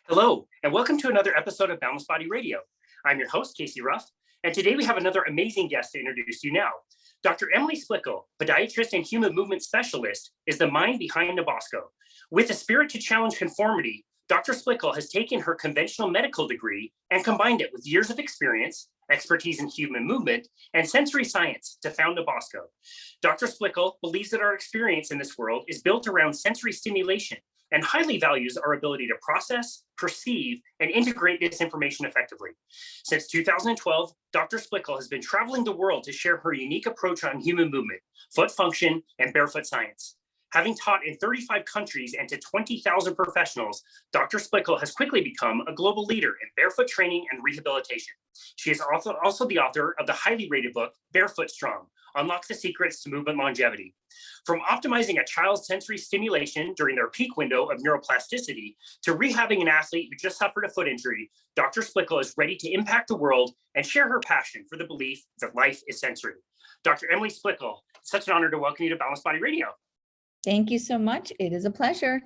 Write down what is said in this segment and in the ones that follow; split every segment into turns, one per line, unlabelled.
Hello, and welcome to another episode of Boundless Body Radio. I'm your host, Casey Ruff, and today we have another amazing guest to introduce you now. Dr. Emily Splichal, podiatrist and human movement specialist, is the mind behind Neboso. With a spirit to challenge conformity, Dr. Splichal has taken her conventional medical degree and combined it with years of experience, expertise in human movement, and sensory science to found Neboso. Dr. Splichal believes that our experience in this world is built around sensory stimulation and highly values our ability to process, perceive, and integrate this information effectively. Since 2012, Dr. Splichal has been traveling the world to share her unique approach on human movement, foot function, and barefoot science. Having taught in 35 countries and to 20,000 professionals, Dr. Splichal has quickly become a global leader in barefoot training and rehabilitation. She is also the author of the highly rated book, Barefoot Strong, Unlock the Secrets to Movement Longevity. From optimizing a child's sensory stimulation during their peak window of neuroplasticity to rehabbing an athlete who just suffered a foot injury, Dr. Splichal is ready to impact the world and share her passion for the belief that life is sensory. Dr. Emily Splichal, it's such an honor to welcome you to Balanced Body Radio.
Thank you so much. It is a pleasure.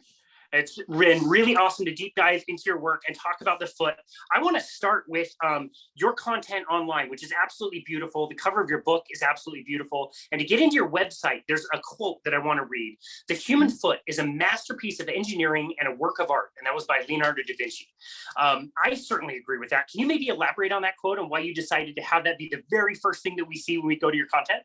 It's been really awesome to deep dive into your work and talk about the foot. I want to start with your content online, which is absolutely beautiful. The cover of your book is absolutely beautiful. And to get into your website, there's a quote that I want to read. The human foot is a masterpiece of engineering and a work of art. And that was by Leonardo da Vinci. I certainly agree with that. Can you maybe elaborate on that quote and why you decided to have that be the very first thing that we see when we go to your content?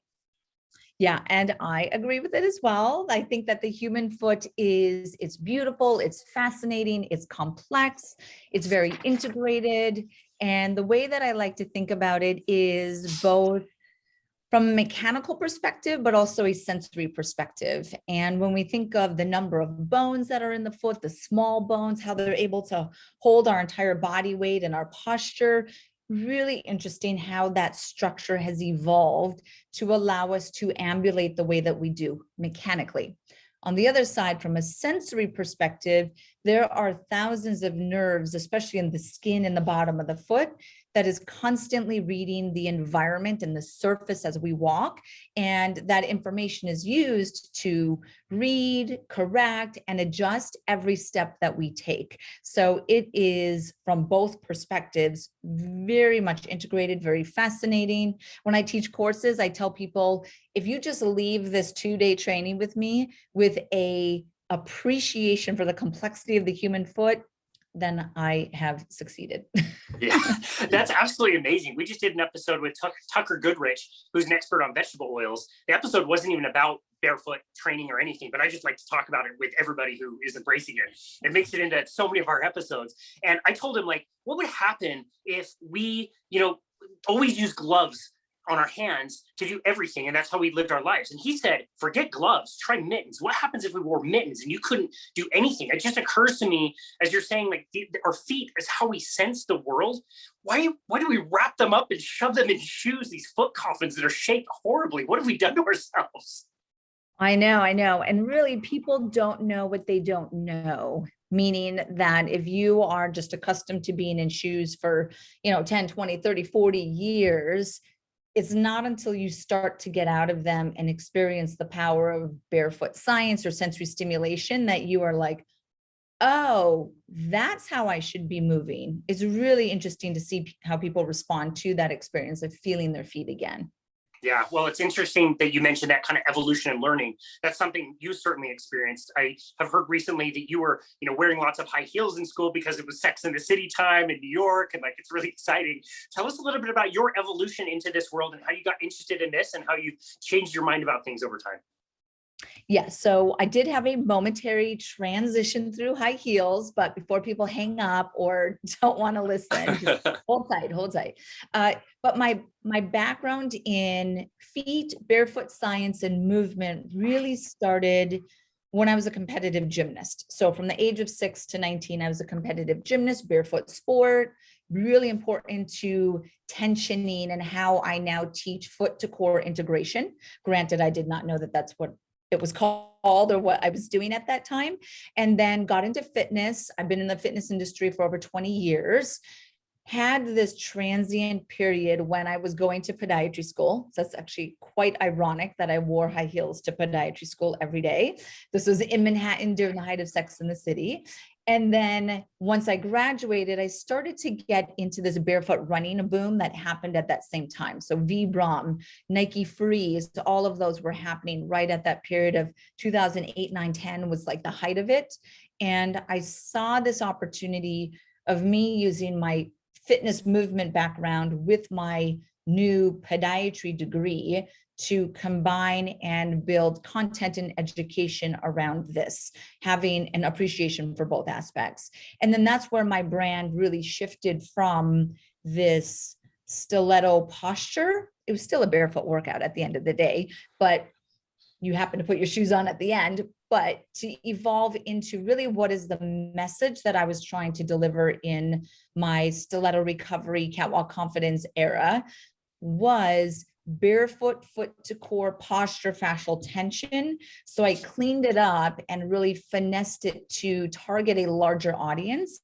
Yeah, and I agree with it as well. I think that the human foot it's beautiful, it's fascinating, it's complex, it's very integrated. And the way that I like to think about it is both from a mechanical perspective, but also a sensory perspective. And when we think of the number of bones that are in the foot, the small bones, how they're able to hold our entire body weight and our posture, really interesting how that structure has evolved to allow us to ambulate the way that we do mechanically. On the other side, from a sensory perspective, there are thousands of nerves, especially in the skin in the bottom of the foot, that is constantly reading the environment and the surface as we walk. And that information is used to read, correct, and adjust every step that we take. So it is, from both perspectives, very much integrated, very fascinating. When I teach courses, I tell people, if you just leave this 2-day training with me with a appreciation for the complexity of the human foot, then I have succeeded.
Yeah, that's absolutely amazing. We just did an episode with Tucker Goodrich, who's an expert on vegetable oils. The episode wasn't even about barefoot training or anything, but I just like to talk about it with everybody who is embracing it. It makes it into so many of our episodes. And I told him, like, what would happen if we, always use gloves on our hands to do everything, and that's how we lived our lives. And he said, forget gloves, try mittens. What happens if we wore mittens and you couldn't do anything? It just occurs to me, as you're saying, like, our feet is how we sense the world. Why do we wrap them up and shove them in shoes, these foot coffins that are shaped horribly? What have we done to ourselves?
I know. And really, people don't know what they don't know. Meaning that if you are just accustomed to being in shoes for, 10, 20, 30, 40 years, it's not until you start to get out of them and experience the power of barefoot science or sensory stimulation that you are like, oh, that's how I should be moving. It's really interesting to see how people respond to that experience of feeling their feet again.
Yeah, well, it's interesting that you mentioned that kind of evolution and learning. That's something you certainly experienced. I have heard recently that you were, wearing lots of high heels in school because it was Sex and the City time in New York, and it's really exciting. Tell us a little bit about your evolution into this world and how you got interested in this and how you changed your mind about things over time.
Yeah, so I did have a momentary transition through high heels, but before people hang up or don't want to listen, just hold tight. But my background in feet, barefoot science, and movement really started when I was a competitive gymnast. So from the age of 6 to 19, I was a competitive gymnast, barefoot sport, really important to tensioning and how I now teach foot to core integration. Granted, I did not know that that's what it was called or what I was doing at that time. And then got into fitness. I've been in the fitness industry for over 20 years. Had this transient period when I was going to podiatry school. So that's actually quite ironic that I wore high heels to podiatry school every day. This was in Manhattan during the height of Sex and the City. And then once I graduated, I started to get into this barefoot running boom that happened at that same time. So Vibram, Nike Freeze, all of those were happening right at that period of 2008, 9, 10 was like the height of it. And I saw this opportunity of me using my fitness movement background with my new podiatry degree to combine and build content and education around this, having an appreciation for both aspects. And then that's where my brand really shifted from this stiletto posture. It was still a barefoot workout at the end of the day, but you happen to put your shoes on at the end, but to evolve into really what is the message that I was trying to deliver in my stiletto recovery, catwalk confidence era was barefoot, foot to core posture, fascial tension. So I cleaned it up and really finessed it to target a larger audience.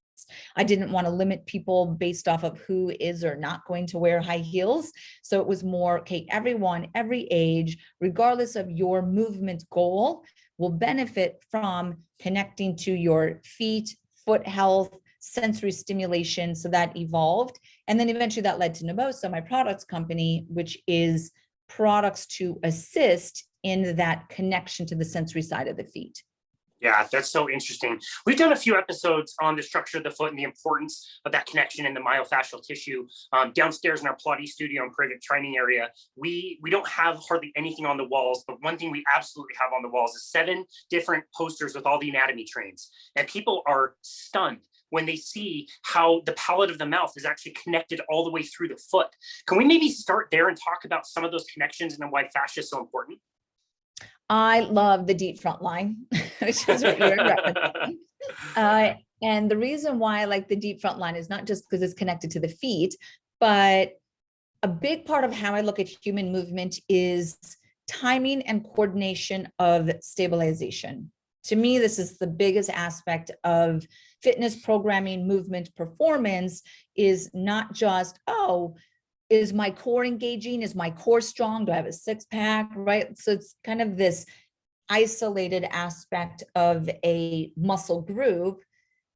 I didn't want to limit people based off of who is or not going to wear high heels. So it was more, okay, everyone, every age, regardless of your movement goal, will benefit from connecting to your feet, foot health, sensory stimulation. So that evolved. And then eventually that led to Neboso, my products company, which is products to assist in that connection to the sensory side of the feet.
Yeah, that's so interesting. We've done a few episodes on the structure of the foot and the importance of that connection in the myofascial tissue. Downstairs in our Pilates studio and private training area, we don't have hardly anything on the walls, but one thing we absolutely have on the walls is 7 different posters with all the anatomy trains. And people are stunned when they see how the palate of the mouth is actually connected all the way through the foot. Can we maybe start there and talk about some of those connections and why fascia is so important?
I love the deep front line, which is what you're referencing. And the reason why I like the deep front line is not just because it's connected to the feet, but a big part of how I look at human movement is timing and coordination of stabilization. To me, this is the biggest aspect of fitness programming, movement, performance is not just, oh, is my core engaging? Is my core strong? Do I have a 6-pack, right? So it's kind of this isolated aspect of a muscle group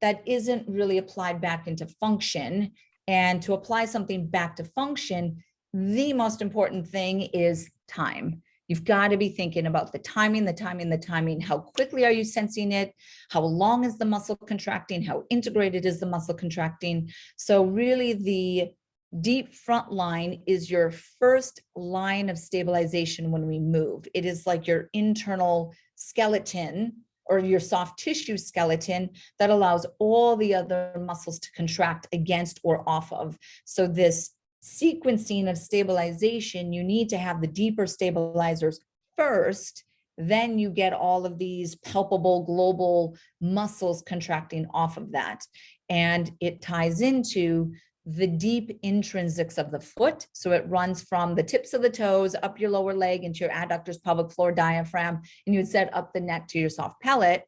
that isn't really applied back into function. And to apply something back to function, the most important thing is time. You've got to be thinking about the timing. How quickly are you sensing it? How long is the muscle contracting? How integrated is the muscle contracting? So really the deep front line is your first line of stabilization when we move. It is like your internal skeleton or your soft tissue skeleton that allows all the other muscles to contract against or off of. So this sequencing of stabilization, you need to have the deeper stabilizers first, then you get all of these palpable global muscles contracting off of that. And it ties into the deep intrinsics of the foot. So it runs from the tips of the toes up your lower leg into your adductors, pelvic floor, diaphragm, and you would set up the neck to your soft palate.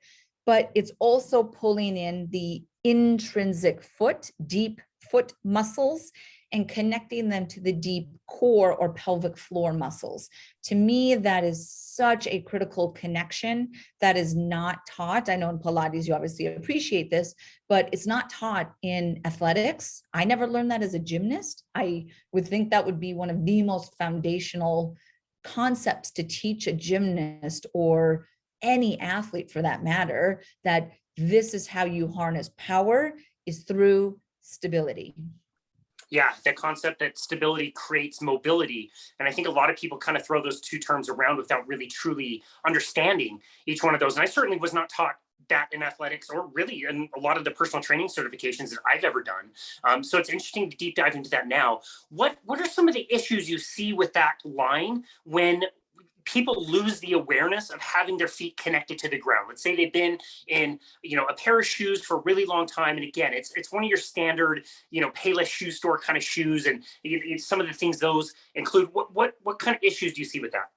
But it's also pulling in the intrinsic foot, deep foot muscles, and connecting them to the deep core or pelvic floor muscles. To me, that is such a critical connection that is not taught. I know in Pilates, you obviously appreciate this, but it's not taught in athletics. I never learned that as a gymnast. I would think that would be one of the most foundational concepts to teach a gymnast or any athlete for that matter, that this is how you harness power is through stability.
Yeah, the concept that stability creates mobility. And I think a lot of people kind of throw those two terms around without really truly understanding each one of those. And I certainly was not taught that in athletics or really in a lot of the personal training certifications that I've ever done. So it's interesting to deep dive into that now. What are some of the issues you see with that line when people lose the awareness of having their feet connected to the ground? Let's say they've been in, a pair of shoes for a really long time. And again, it's one of your standard, Payless shoe store kind of shoes. And some of the things those include. What kind of issues do you see with that?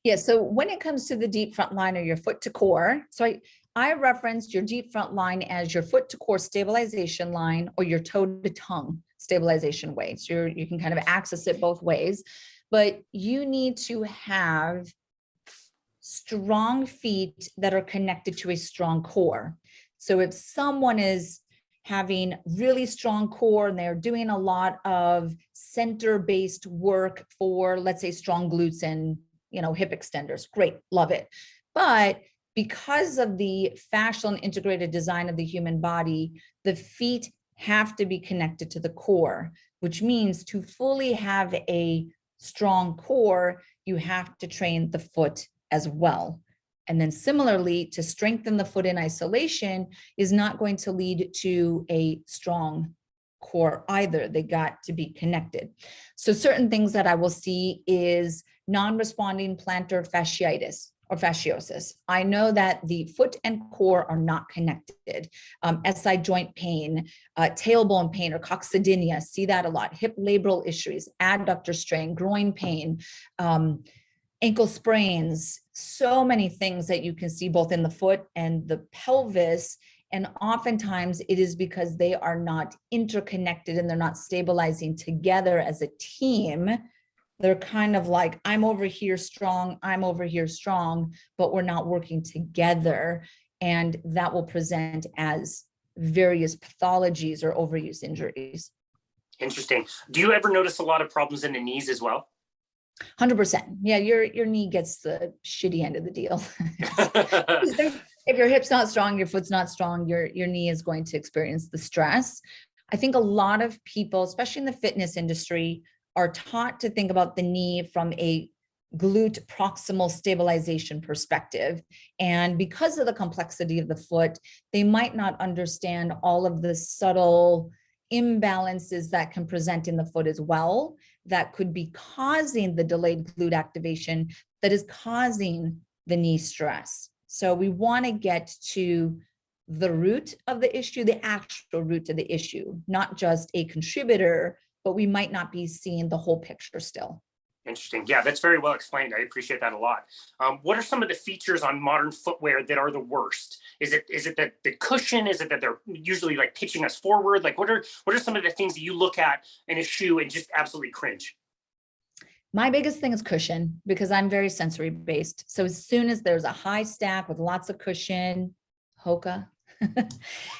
Yeah, so when it comes to the deep front line or your foot to core, so I referenced your deep front line as your foot to core stabilization line or your toe to tongue stabilization way. So you can kind of access it both ways. But you need to have strong feet that are connected to a strong core. So if someone is having really strong core and they're doing a lot of center-based work for, let's say, strong glutes and, hip extenders, great, love it. But because of the fascial and integrated design of the human body, the feet have to be connected to the core, which means to fully have a strong core, you have to train the foot as well. And then similarly, to strengthen the foot in isolation is not going to lead to a strong core either. They got to be connected. So certain things that I will see is non-responding plantar fasciitis or fasciosis. I know that the foot and core are not connected. SI joint pain, tailbone pain or coccydynia, see that a lot. Hip labral issues, adductor strain, groin pain, ankle sprains, so many things that you can see both in the foot and the pelvis. And oftentimes it is because they are not interconnected and they're not stabilizing together as a team. They're kind of like, I'm over here strong, I'm over here strong, but we're not working together. And that will present as various pathologies or overuse injuries.
Interesting. Do you ever notice a lot of problems in the knees as well?
100%. Yeah, your knee gets the shitty end of the deal. If your hip's not strong, your foot's not strong, your knee is going to experience the stress. I think a lot of people, especially in the fitness industry, are taught to think about the knee from a glute proximal stabilization perspective. And because of the complexity of the foot, they might not understand all of the subtle imbalances that can present in the foot as well, that could be causing the delayed glute activation that is causing the knee stress. So we want to get to the root of the issue, the actual root of the issue, not just a contributor, but we might not be seeing the whole picture still.
Interesting. Yeah, that's very well explained. I appreciate that a lot. What are some of the features on modern footwear that are the worst? Is it that the cushion? Is it that they're usually like pitching us forward? Like what are some of the things that you look at in a shoe and just absolutely cringe?
My biggest thing is cushion, because I'm very sensory based. So as soon as there's a high stack with lots of cushion, Hoka,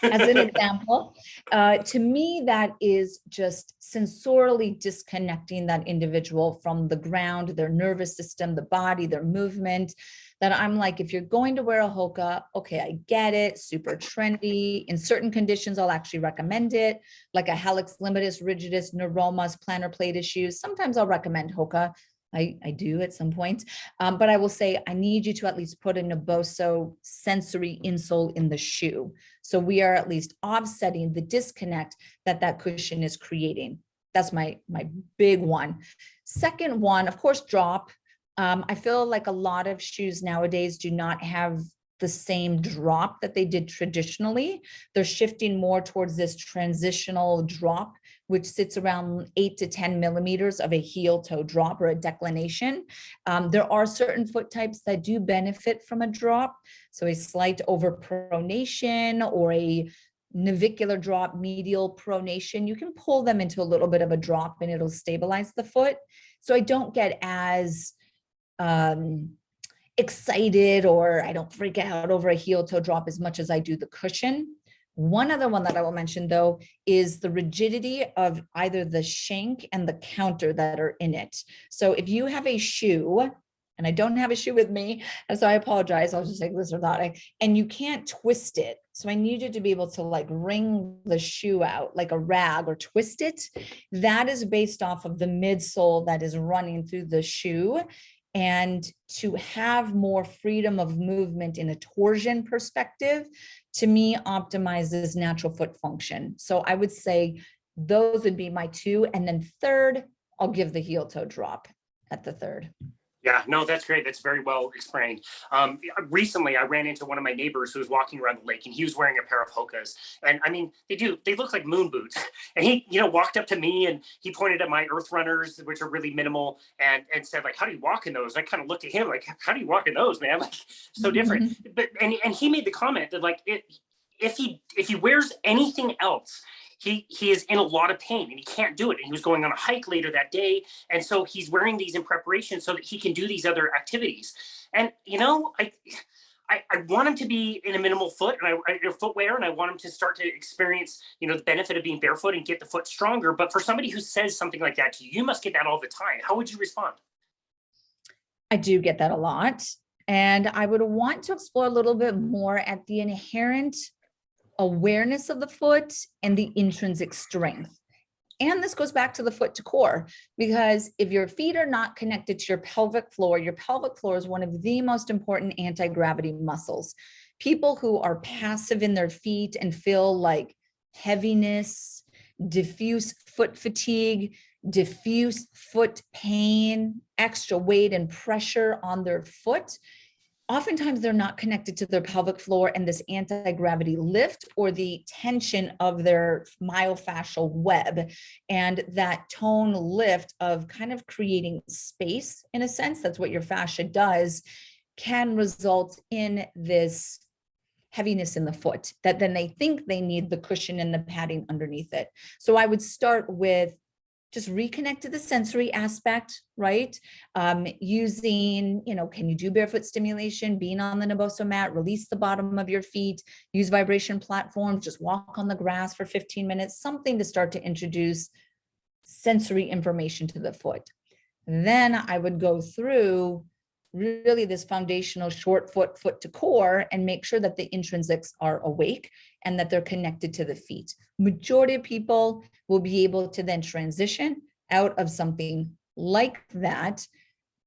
as an example, to me, that is just sensorially disconnecting that individual from the ground, their nervous system, the body, their movement. That I'm like, if you're going to wear a Hoka, okay, I get it, super trendy. In certain conditions, I'll actually recommend it, like a hallux limitus, rigidus, neuromas, plantar plate issues. Sometimes I'll recommend Hoka. I do at some point, but I will say I need you to at least put a Neboso sensory insole in the shoe. So we are at least offsetting the disconnect that cushion is creating. That's my big one. Second one, of course, drop. I feel like a lot of shoes nowadays do not have the same drop that they did traditionally. They're shifting more towards this transitional drop, which sits around 8 to 10 millimeters of a heel toe drop or a declination. There are certain foot types that do benefit from a drop. So a slight overpronation or a navicular drop, medial pronation, you can pull them into a little bit of a drop and it'll stabilize the foot. So I don't get as excited, or I don't freak out over a heel toe drop as much as I do the cushion. One other one that I will mention though is the rigidity of either the shank and the counter that are in it. So if you have a shoe, and I don't have a shoe with me, and so I apologize, I'll just take this orthotic, and you can't twist it. So I need you to be able to like wring the shoe out like a rag or twist it. That is based off of the midsole that is running through the shoe. And to have more freedom of movement in a torsion perspective, to me, optimizes natural foot function. So I would say those would be my two. And then third, I'll give the heel toe drop at the third.
Yeah, no, that's great. That's very well explained. Recently, I ran into one of my neighbors who was walking around the lake, and he was wearing a pair of Hokas. And I mean, they look like moon boots. And he, walked up to me and he pointed at my Earth Runners, which are really minimal, and said, like, how do you walk in those? I kind of looked at him like, how do you walk in those, man? Like, so different. But and he made the comment that like if he wears anything else, he is in a lot of pain and he can't do it. And he was going on a hike later that day. And so he's wearing these in preparation so that he can do these other activities. And, I want them to be in a minimal foot and footwear, and I want them to start to experience, the benefit of being barefoot and get the foot stronger. But for somebody who says something like that to you, you must get that all the time. How would you respond?
I do get that a lot. And I would want to explore a little bit more at the inherent awareness of the foot and the intrinsic strength. And this goes back to the foot to core, because if your feet are not connected to your pelvic floor is one of the most important anti-gravity muscles. People who are passive in their feet and feel like heaviness, diffuse foot fatigue, diffuse foot pain, extra weight and pressure on their foot, oftentimes they're not connected to their pelvic floor and this anti-gravity lift or the tension of their myofascial web, and that tone lift of kind of creating space, in a sense, that's what your fascia does, can result in this heaviness in the foot that then they think they need the cushion and the padding underneath it. So I would start with just reconnect to the sensory aspect, right? Using, can you do barefoot stimulation, being on the Neboso mat, release the bottom of your feet, use vibration platforms, just walk on the grass for 15 minutes, something to start to introduce sensory information to the foot. Then I would go through really this foundational short foot to core and make sure that the intrinsics are awake and that they're connected to the feet. Majority of people will be able to then transition out of something like that,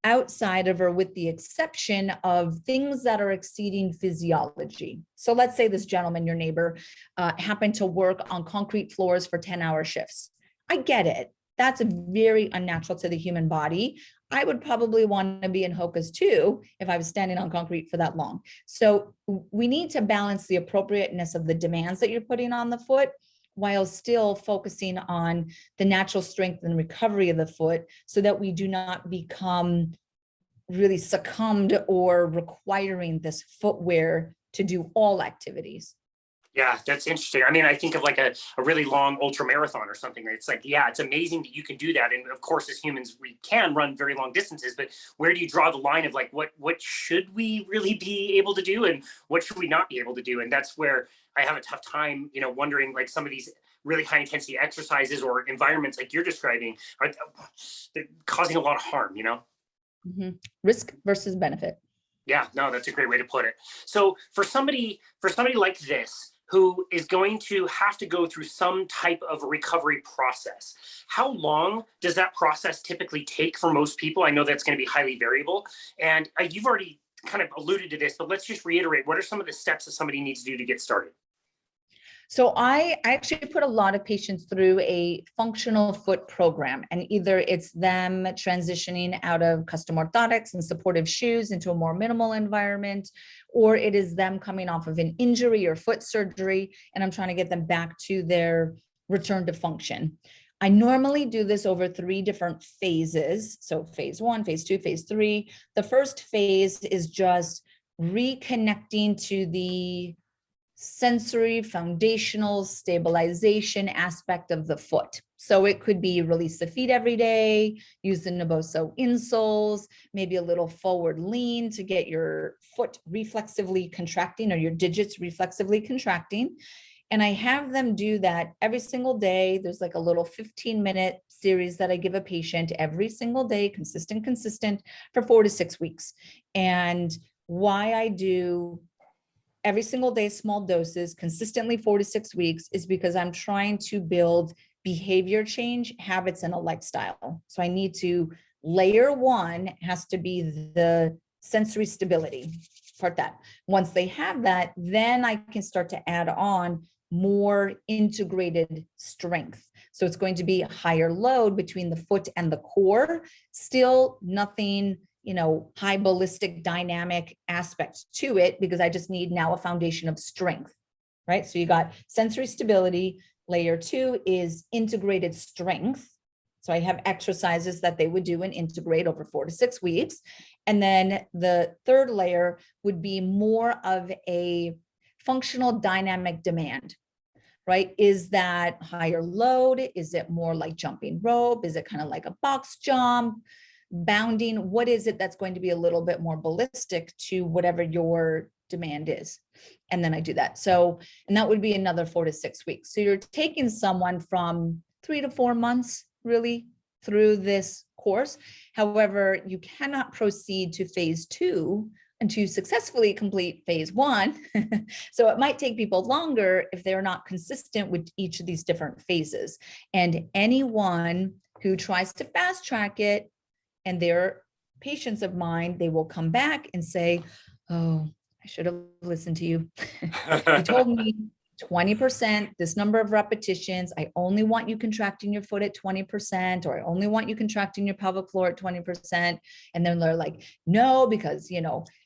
outside of or with the exception of things that are exceeding physiology. So let's say this gentleman, your neighbor, happened to work on concrete floors for 10-hour shifts. I get it. That's very unnatural to the human body. I would probably want to be in Hocus too if I was standing on concrete for that long. So we need to balance the appropriateness of the demands that you're putting on the foot while still focusing on the natural strength and recovery of the foot, so that we do not become really succumbed or requiring this footwear to do all activities.
Yeah, that's interesting. I mean, I think of like a really long ultra marathon or something. It's like, yeah, it's amazing that you can do that. And of course, as humans, we can run very long distances, but where do you draw the line of like, what should we really be able to do and what should we not be able to do? And that's where I have a tough time, wondering like some of these really high intensity exercises or environments like you're describing they're causing a lot of harm,
Mm-hmm. Risk versus benefit.
Yeah, no, that's a great way to put it. So for somebody like this, who is going to have to go through some type of recovery process, how long does that process typically take for most people? I know that's going to be highly variable. And you've already kind of alluded to this, but let's just reiterate, what are some of the steps that somebody needs to do to get started?
So I actually put a lot of patients through a functional foot program, and either it's them transitioning out of custom orthotics and supportive shoes into a more minimal environment, or it is them coming off of an injury or foot surgery, and I'm trying to get them back to their return to function. I normally do this over 3 different phases. So phase 1, phase 2, phase 3. The first phase is just reconnecting to the sensory, foundational, stabilization aspect of the foot. So it could be release the feet every day, use the Naboso insoles, maybe a little forward lean to get your foot reflexively contracting or your digits reflexively contracting. And I have them do that every single day. There's like a little 15-minute series that I give a patient every single day, consistent, for 4 to 6 weeks. And why I do every single day, small doses, consistently 4 to 6 weeks, is because I'm trying to build behavior change, habits, and a lifestyle. So I need to, layer 1 has to be the sensory stability part. That once they have that, then I can start to add on more integrated strength. So it's going to be a higher load between the foot and the core, still nothing high ballistic dynamic aspects to it, because I just need now a foundation of strength, right? So you got sensory stability. Layer 2 is integrated strength. So I have exercises that they would do and integrate over 4 to 6 weeks. And then the third layer would be more of a functional dynamic demand, right? Is that higher load? Is it more like jumping rope? Is it kind of like a box jump? Bounding? What is it that's going to be a little bit more ballistic to whatever your demand is. And then I do that. So, and that would be another 4 to 6 weeks. So you're taking someone from 3 to 4 months really through this course. However, you cannot proceed to phase 2 until you successfully complete phase 1. So it might take people longer if they're not consistent with each of these different phases. And anyone who tries to fast track it, and they're patients of mine, they will come back and say, oh, I should have listened to you. You told me 20%, this number of repetitions. I only want you contracting your foot at 20%, or I only want you contracting your pelvic floor at 20%. And then they're like, no, because,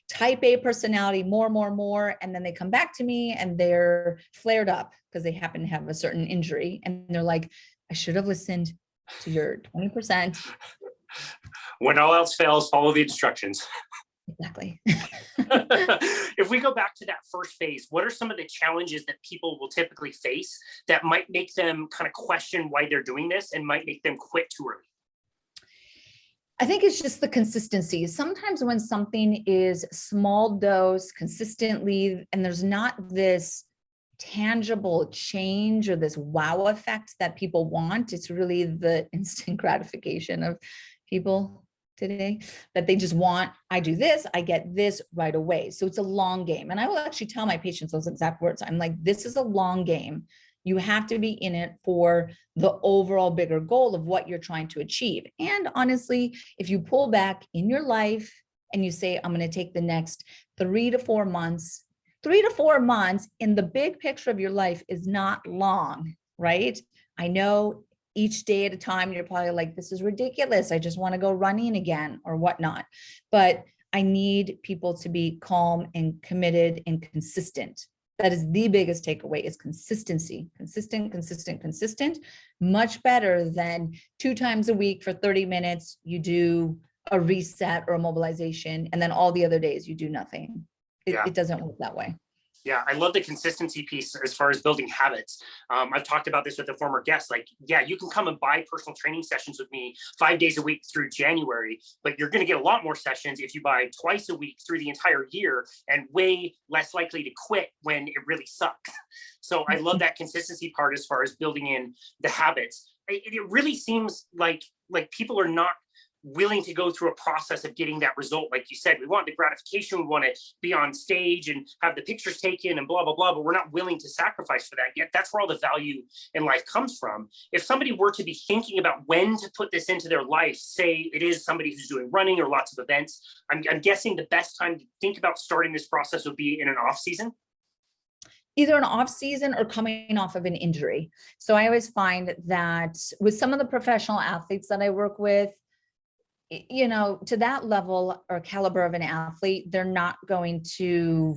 type A personality, more. And then they come back to me and they're flared up because they happen to have a certain injury. And they're like, I should have listened to your 20%.
When all else fails, follow the instructions.
Exactly.
If we go back to that first phase, what are some of the challenges that people will typically face that might make them kind of question why they're doing this and might make them quit too early?
I think it's just the consistency. Sometimes when something is small dose consistently, and there's not this tangible change or this wow effect that people want, it's really the instant gratification of people today, that they just want, I do this, I get this right away. So it's a long game. And I will actually tell my patients those exact words. I'm like, this is a long game. You have to be in it for the overall bigger goal of what you're trying to achieve. And honestly, if you pull back in your life and you say, I'm going to take the next 3 to 4 months, 3 to 4 months in the big picture of your life is not long, right? I know each day at a time, you're probably like, this is ridiculous. I just want to go running again or whatnot. But I need people to be calm and committed and consistent. That is the biggest takeaway, is consistency. Consistent. Much better than 2 times a week for 30 minutes, you do a reset or a mobilization, and then all the other days you do nothing. It doesn't work that way.
Yeah, I love the consistency piece as far as building habits. I've talked about this with a former guest. Like, yeah, you can come and buy personal training sessions with me 5 days a week through January, but you're going to get a lot more sessions if you buy twice a week through the entire year, and way less likely to quit when it really sucks. So I love that consistency part as far as building in the habits. It really seems like people are not willing to go through a process of getting that result. Like you said, we want the gratification, we want to be on stage and have the pictures taken and blah, blah, blah, but we're not willing to sacrifice for that. Yet that's where all the value in life comes from. If somebody were to be thinking about when to put this into their life, say it is somebody who's doing running or lots of events, I'm guessing the best time to think about starting this process would be in an off season.
Either an off season or coming off of an injury. So I always find that with some of the professional athletes that I work with, to that level or caliber of an athlete, they're not going to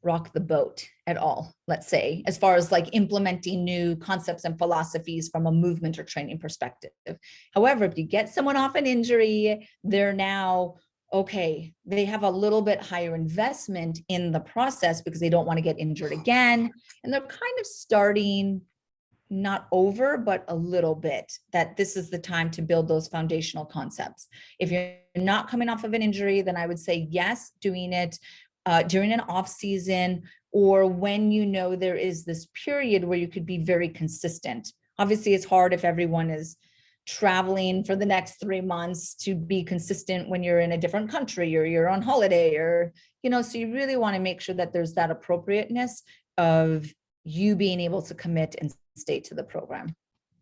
rock the boat at all, let's say, as far as like implementing new concepts and philosophies from a movement or training perspective. However, if you get someone off an injury, they're now, okay, they have a little bit higher investment in the process because they don't want to get injured again. And they're kind of starting not over, but a little bit, that this is the time to build those foundational concepts. If you're not coming off of an injury, then I would say yes, doing it during an off season, or when there is this period where you could be very consistent. Obviously, it's hard if everyone is traveling for the next 3 months to be consistent when you're in a different country or you're on holiday, or, so you really want to make sure that there's that appropriateness of you being able to commit and stay to the program.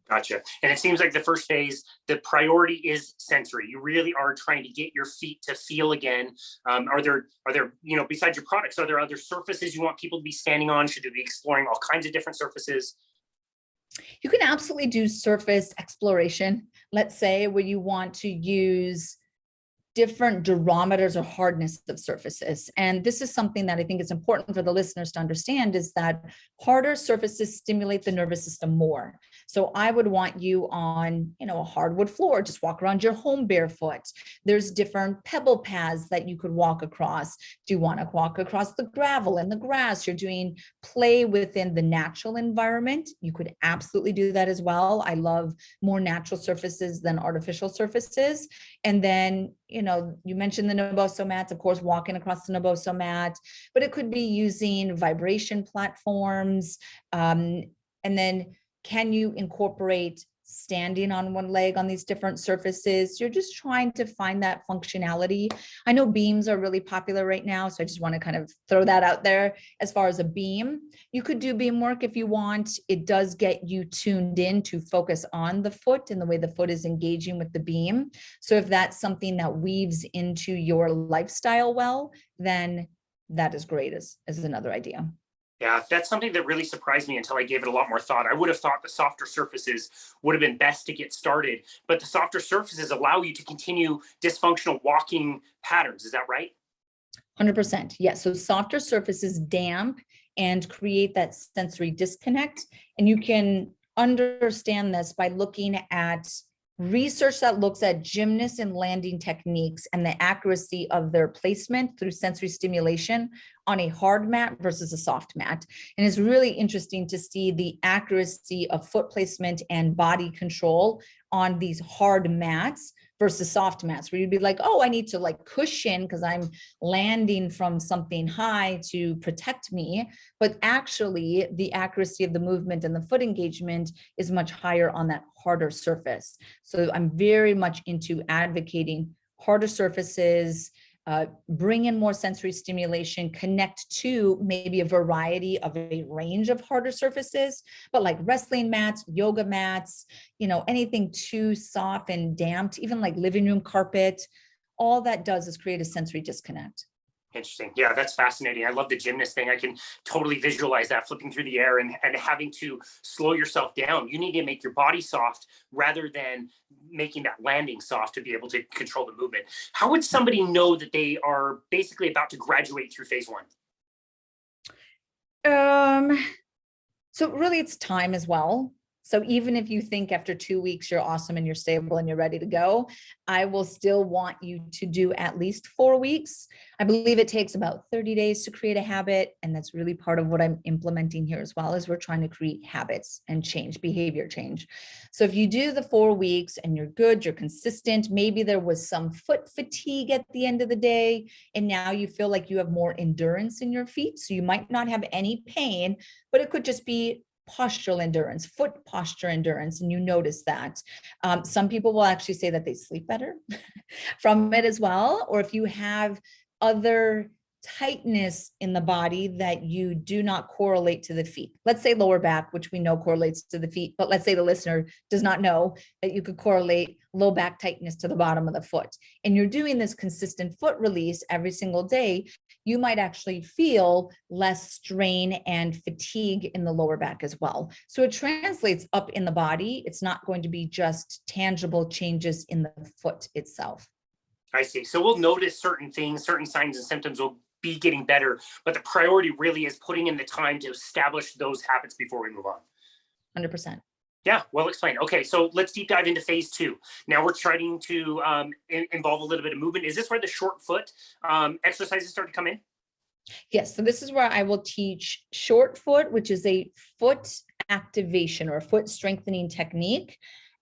Gotcha. And it seems like the first phase, the priority is sensory. You really are trying to get your feet to feel again. Are there, besides your products, are there other surfaces you want people to be standing on? Should they be exploring all kinds of different surfaces?
You can absolutely do surface exploration, let's say, where you want to use different durometers or hardness of surfaces. And this is something that I think is important for the listeners to understand, is that harder surfaces stimulate the nervous system more. So I would want you on, a hardwood floor, just walk around your home barefoot. There's different pebble paths that you could walk across. Do you want to walk across the gravel and the grass? You're doing play within the natural environment. You could absolutely do that as well. I love more natural surfaces than artificial surfaces. And then, you mentioned the Neboso mats, of course, walking across the Neboso mat, but it could be using vibration platforms. And then can you incorporate standing on one leg on these different surfaces? You're just trying to find that functionality. I know beams are really popular right now, so I just want to kind of throw that out there. As far as a beam, you could do beam work if you want. It does get you tuned in to focus on the foot and the way the foot is engaging with the beam. So if that's something that weaves into your lifestyle well, then that is great as another idea.
Yeah, that's something that really surprised me until I gave it a lot more thought. I would have thought the softer surfaces would have been best to get started, but the softer surfaces allow you to continue dysfunctional walking patterns. Is that right?
100%. Yes. So softer surfaces damp and create that sensory disconnect. And you can understand this by looking at research that looks at gymnasts and landing techniques and the accuracy of their placement through sensory stimulation on a hard mat versus a soft mat. And it's really interesting to see the accuracy of foot placement and body control on these hard mats versus soft mats, where you'd be like, oh, I need to like cushion because I'm landing from something high to protect me. But actually, the accuracy of the movement and the foot engagement is much higher on that harder surface. So I'm very much into advocating harder surfaces, bring in more sensory stimulation, connect to maybe a variety of a range of harder surfaces, but like wrestling mats, yoga mats, anything too soft and damped, even like living room carpet, all that does is create a sensory disconnect.
Interesting. Yeah, that's fascinating. I love the gymnast thing. I can totally visualize that flipping through the air and having to slow yourself down. You need to make your body soft rather than making that landing soft to be able to control the movement. How would somebody know that they are basically about to graduate through phase one?
So really it's time as well. So even if you think after 2 weeks you're awesome and you're stable and you're ready to go, I will still want you to do at least 4 weeks. I believe it takes about 30 days to create a habit. And that's really part of what I'm implementing here as well, is we're trying to create habits and change, behavior change. So if you do the 4 weeks and you're good, you're consistent, maybe there was some foot fatigue at the end of the day, and now you feel like you have more endurance in your feet. So you might not have any pain, but it could just be postural endurance, foot posture endurance, and you notice that. Some people will actually say that they sleep better from it as well. Or if you have other tightness in the body that you do not correlate to the feet. Let's say lower back, which we know correlates to the feet, but let's say the listener does not know that you could correlate low back tightness to the bottom of the foot. And you're doing this consistent foot release every single day, you might actually feel less strain and fatigue in the lower back as well. So it translates up in the body. It's not going to be just tangible changes in the foot itself.
I see. So we'll notice certain things, certain signs and symptoms will be getting better, but the priority really is putting in the time to establish those habits before we move on.
100%.
Yeah, well explained. Okay, so let's deep dive into phase two. Now we're trying to involve a little bit of movement. Is this where the short foot exercises start to come in?
Yes, so this is where I will teach short foot, which is a foot activation or a foot strengthening technique.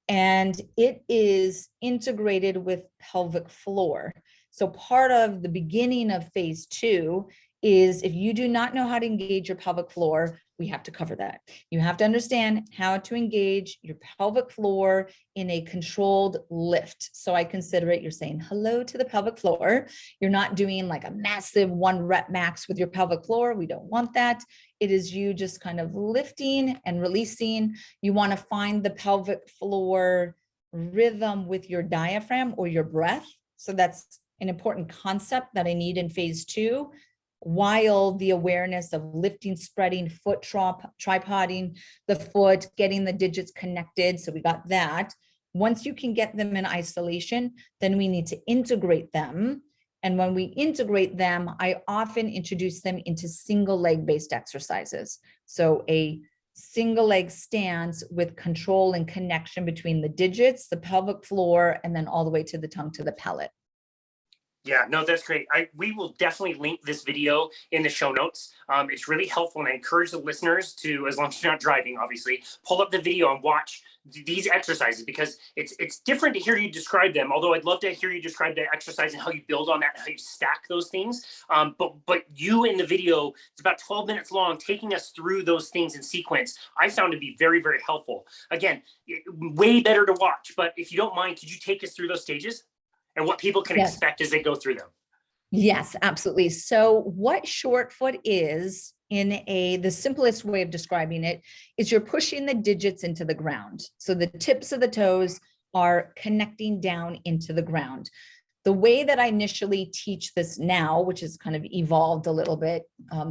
And it is integrated with pelvic floor. So part of the beginning of phase two is, if you do not know how to engage your pelvic floor, we have to cover that. You have to understand how to engage your pelvic floor in a controlled lift. So I consider it, you're saying hello to the pelvic floor. You're not doing like a massive 1 rep max with your pelvic floor. We don't want that. It is you just kind of lifting and releasing. You want to find the pelvic floor rhythm with your diaphragm or your breath. So that's an important concept that I need in phase two, while the awareness of lifting, spreading, foot tripoding the foot, getting the digits connected. So we got that. Once you can get them in isolation, then we need to integrate them. And when we integrate them, I often introduce them into single leg based exercises. So a single leg stance with control and connection between the digits, the pelvic floor, and then all the way to the tongue, to the pellet.
Yeah, no, that's great. We will definitely link this video in the show notes. It's really helpful, and I encourage the listeners to, as long as you're not driving, obviously, pull up the video and watch these exercises, because it's different to hear you describe them. Although I'd love to hear you describe the exercise and how you build on that, and how you stack those things. But you in the video, it's about 12 minutes long, taking us through those things in sequence, I found to be very, very helpful. Again, way better to watch. But if you don't mind, could you take us through those stages and what people can
Yes.
expect as they go through them?
Yes, absolutely. So what short foot is, the simplest way of describing it is you're pushing the digits into the ground. So the tips of the toes are connecting down into the ground. The way that I initially teach this now, which has kind of evolved a little bit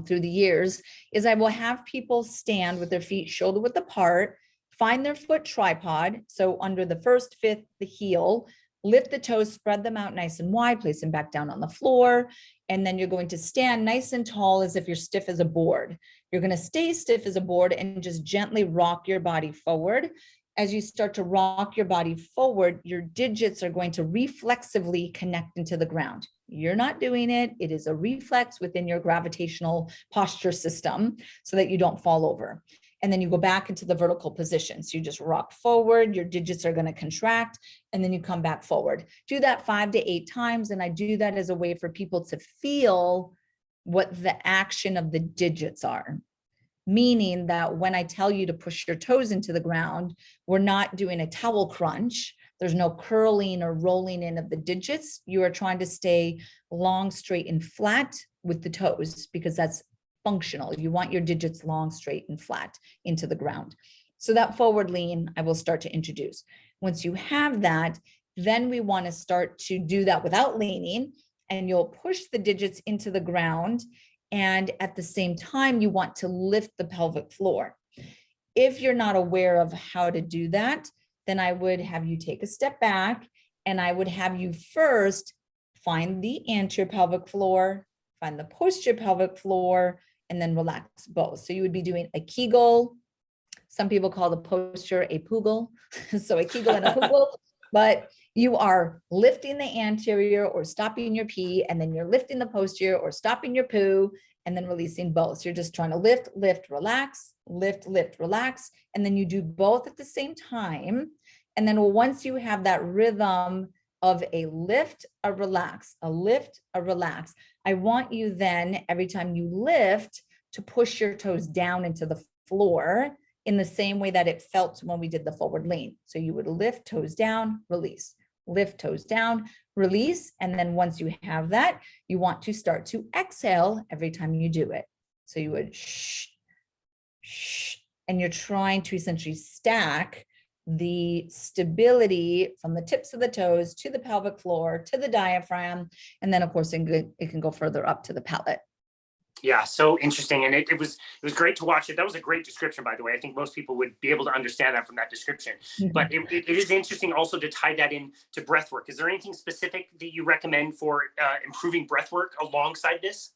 through the years, is I will have people stand with their feet shoulder width apart, find their foot tripod. So under the first, fifth, the heel, lift the toes, spread them out nice and wide, place them back down on the floor. And then you're going to stand nice and tall as if you're stiff as a board. You're going to stay stiff as a board and just gently rock your body forward. As you start to rock your body forward, your digits are going to reflexively connect into the ground. You're not doing it. It is a reflex within your gravitational posture system so that you don't fall over. And then you go back into the vertical position. So you just rock forward, your digits are going to contract, and then you come back forward. Do that 5 to 8 times. And I do that as a way for people to feel what the action of the digits are. Meaning that when I tell you to push your toes into the ground, we're not doing a towel crunch. There's no curling or rolling in of the digits. You are trying to stay long, straight, and flat with the toes, because that's functional. You want your digits long, straight, and flat into the ground. So that forward lean, I will start to introduce. Once you have that, then we want to start to do that without leaning, and you'll push the digits into the ground. And at the same time, you want to lift the pelvic floor. If you're not aware of how to do that, then I would have you take a step back, and I would have you first find the anterior pelvic floor, find the posterior pelvic floor, and then relax both. So you would be doing a Kegel. Some people call the posture a poogle. So a Kegel and a poogle, but you are lifting the anterior or stopping your pee, and then you're lifting the posterior or stopping your poo, and then releasing both. So you're just trying to lift, lift, relax, lift, lift, relax. And then you do both at the same time. And then once you have that rhythm of a lift, a relax, a lift, a relax, I want you then, every time you lift, to push your toes down into the floor in the same way that it felt when we did the forward lean. So you would lift, toes down, release, lift, toes down, release. And then once you have that, you want to start to exhale every time you do it. So you would shh, shh, and you're trying to essentially stack the stability from the tips of the toes to the pelvic floor, to the diaphragm. And then of course, it can go further up to the palate.
Yeah, so interesting. And it was great to watch it. That was a great description, by the way. I think most people would be able to understand that from that description. But it is interesting also to tie that in to breath work. Is there anything specific that you recommend for improving breath work alongside this?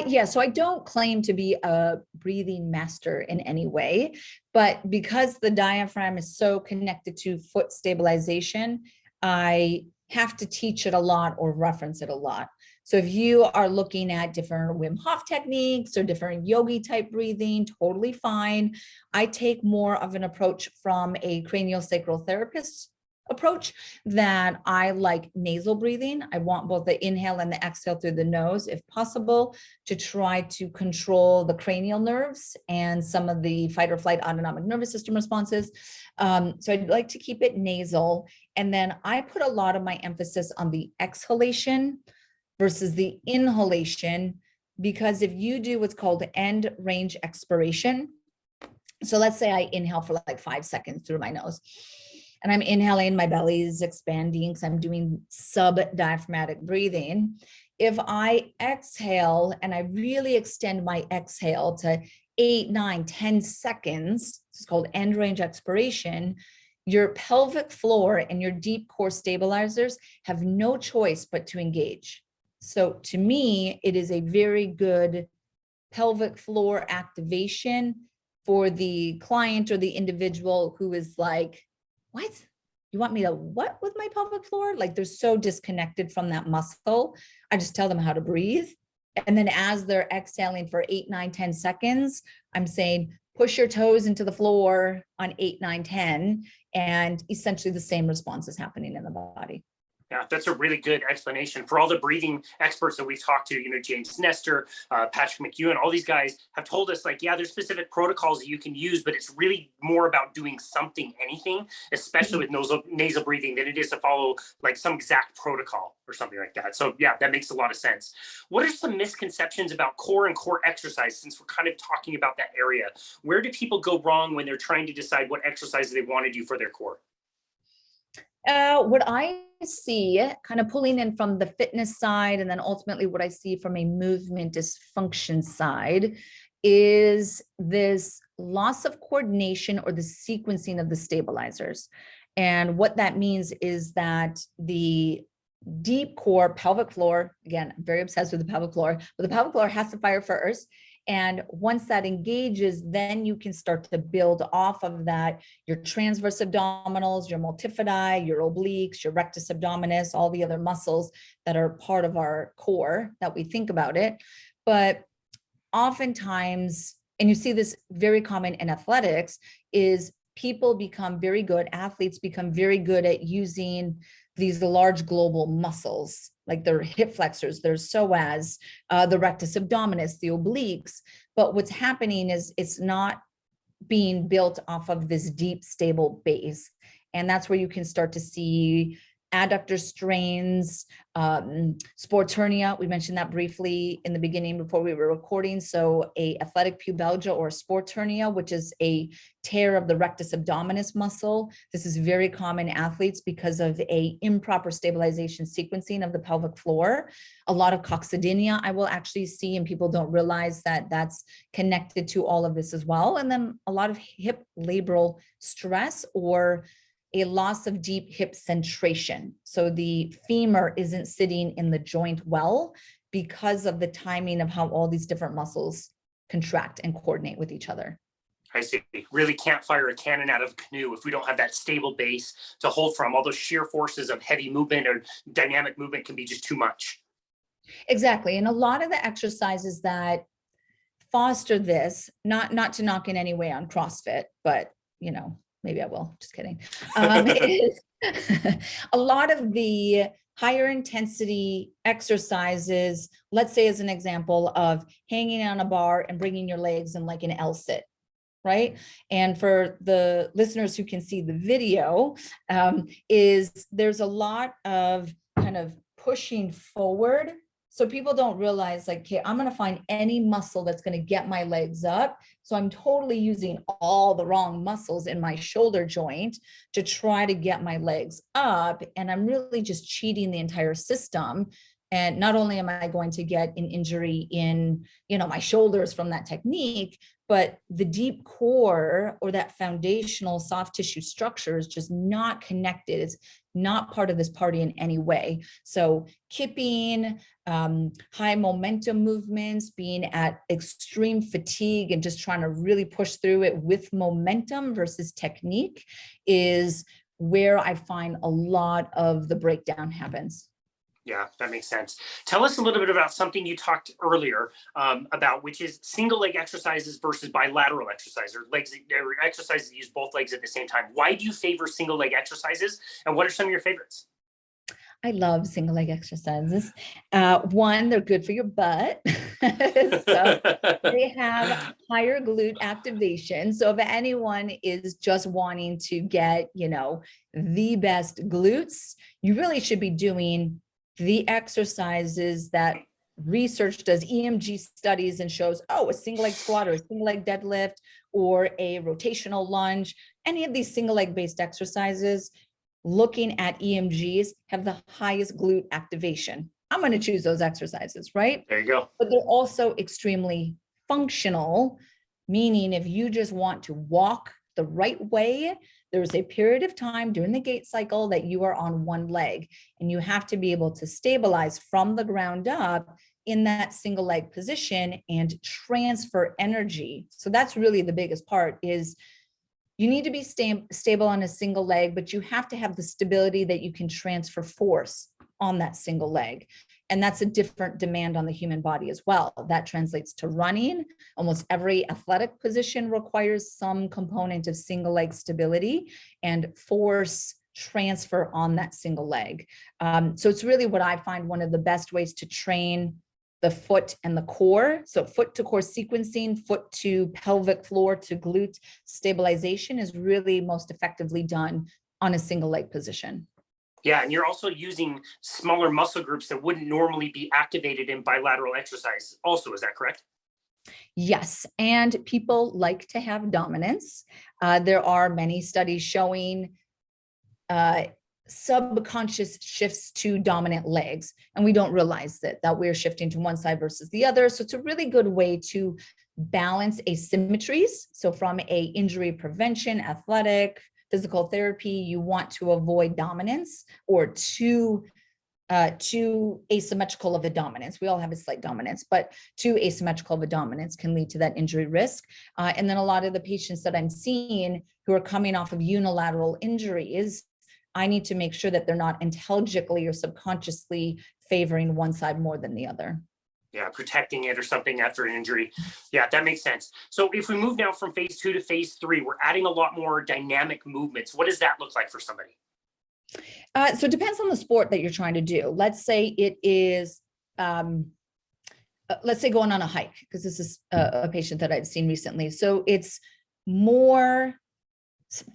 Yeah, so I don't claim to be a breathing master in any way, but because the diaphragm is so connected to foot stabilization, I have to teach it a lot or reference it a lot. So if you are looking at different Wim Hof techniques or different yogi type breathing, totally fine. I take more of an approach from a craniosacral therapist approach, that I like nasal breathing. I want both the inhale and the exhale through the nose, if possible, to try to control the cranial nerves and some of the fight or flight autonomic nervous system responses. So I'd like to keep it nasal. And then I put a lot of my emphasis on the exhalation versus the inhalation, because if you do what's called end range expiration, so let's say I inhale for like 5 seconds through my nose, and I'm inhaling, my belly is expanding because I'm doing sub-diaphragmatic breathing. If I exhale and I really extend my exhale to 8, 9, 10 seconds, it's called end range expiration, your pelvic floor and your deep core stabilizers have no choice but to engage. So to me, it is a very good pelvic floor activation for the client or the individual who is like, what? you want me to what with my pelvic floor? Like they're so disconnected from that muscle. I just tell them how to breathe. And then as they're exhaling for 8, 9, 10 seconds, I'm saying, push your toes into the floor on 8, 9, 10, and essentially the same response is happening in the body.
Yeah, that's a really good explanation. For all the breathing experts that we've talked to, James Nestor, Patrick McEwen, all these guys have told us, like, yeah, there's specific protocols that you can use, but it's really more about doing something, anything, especially with nasal breathing, than it is to follow like some exact protocol or something like that. So yeah, that makes a lot of sense. What are some misconceptions about core and core exercise, since we're kind of talking about that area? Where do people go wrong when they're trying to decide what exercises they want to do for their core?
What I see, kind of pulling in from the fitness side, and then ultimately what I see from a movement dysfunction side, is this loss of coordination or the sequencing of the stabilizers. And what that means is that the deep core pelvic floor, again, I'm very obsessed with the pelvic floor, but the pelvic floor has to fire first. And once that engages, then you can start to build off of that, your transverse abdominals, your multifidi, your obliques, your rectus abdominis, all the other muscles that are part of our core that we think about it. But oftentimes, and you see this very common in athletics, is people become very good, athletes become very good at using these large global muscles, like their hip flexors, their psoas, the rectus abdominis, the obliques. But what's happening is it's not being built off of this deep, stable base. And that's where you can start to see adductor strains, sports hernia. We mentioned that briefly in the beginning before we were recording. So a athletic pubalgia or sports hernia, which is a tear of the rectus abdominis muscle. This is very common in athletes because of a improper stabilization sequencing of the pelvic floor. A lot of coccydynia I will actually see, and people don't realize that that's connected to all of this as well. And then a lot of hip labral stress or a loss of deep hip centration. So the femur isn't sitting in the joint well because of the timing of how all these different muscles contract and coordinate with each other.
I see. Really can't fire a cannon out of a canoe if we don't have that stable base to hold from. All those sheer forces of heavy movement or dynamic movement can be just too much.
Exactly. And a lot of the exercises that foster this, not to knock in any way on CrossFit, but maybe I will, just kidding. Is a lot of the higher intensity exercises, let's say as an example of hanging on a bar and bringing your legs in like an L sit, right? And for the listeners who can see the video, is there's a lot of kind of pushing forward. So people don't realize, like, okay, I'm going to find any muscle that's going to get my legs up. So I'm totally using all the wrong muscles in my shoulder joint to try to get my legs up. And I'm really just cheating the entire system. And not only am I going to get an injury in, my shoulders from that technique, but the deep core or that foundational soft tissue structure is just not connected. It's not part of this party in any way. So kipping, high momentum movements, being at extreme fatigue and just trying to really push through it with momentum versus technique is where I find a lot of the breakdown happens.
Yeah, that makes sense. Tell us a little bit about something you talked earlier about, which is single leg exercises versus bilateral exercise, or exercises that use both legs at the same time. Why do you favor single leg exercises, and what are some of your favorites?
I love single leg exercises. One, they're good for your butt. So they have higher glute activation. So if anyone is just wanting to get, the best glutes, you really should be doing the exercises that research does EMG studies and shows, a single leg squat or a single leg deadlift or a rotational lunge, any of these single leg based exercises looking at EMGs have the highest glute activation. I'm going to choose those exercises, right?
There you go.
But they're also extremely functional, meaning if you just want to walk the right way, there's a period of time during the gait cycle that you are on one leg, and you have to be able to stabilize from the ground up in that single leg position and transfer energy. So that's really the biggest part, is you need to be stable on a single leg, but you have to have the stability that you can transfer force on that single leg. And that's a different demand on the human body as well. That translates to running. Almost every athletic position requires some component of single leg stability and force transfer on that single leg. So it's really what I find one of the best ways to train the foot and the core. So foot to core sequencing, foot to pelvic floor to glute stabilization is really most effectively done on a single leg position.
Yeah, and you're also using smaller muscle groups that wouldn't normally be activated in bilateral exercise also, is that correct?
Yes, and people like to have dominance. There are many studies showing subconscious shifts to dominant legs, and we don't realize that we're shifting to one side versus the other. So it's a really good way to balance asymmetries. So from a injury prevention, athletic, physical therapy, you want to avoid dominance or too asymmetrical of a dominance. We all have a slight dominance, but too asymmetrical of a dominance can lead to that injury risk. And then a lot of the patients that I'm seeing who are coming off of unilateral injuries, I need to make sure that they're not intelligently or subconsciously favoring one side more than the other.
Yeah, protecting it or something after an injury. Yeah, that makes sense. So if we move now from phase 2 to phase 3, we're adding a lot more dynamic movements. What does that look like for somebody?
So it depends on the sport that you're trying to do. Let's say it is, let's say going on a hike, because this is a patient that I've seen recently. So it's more,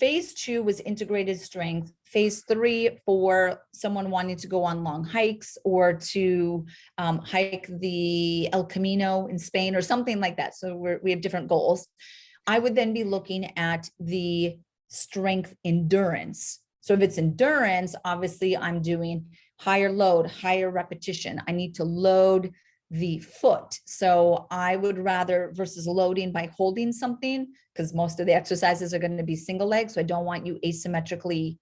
phase 2 was integrated strength. Phase 3 for someone wanting to go on long hikes or to hike the El Camino in Spain or something like that. So we have different goals. I would then be looking at the strength endurance. So if it's endurance, obviously I'm doing higher load, higher repetition. I need to load the foot. So I would rather, versus loading by holding something, because most of the exercises are going to be single leg. So I don't want you asymmetrically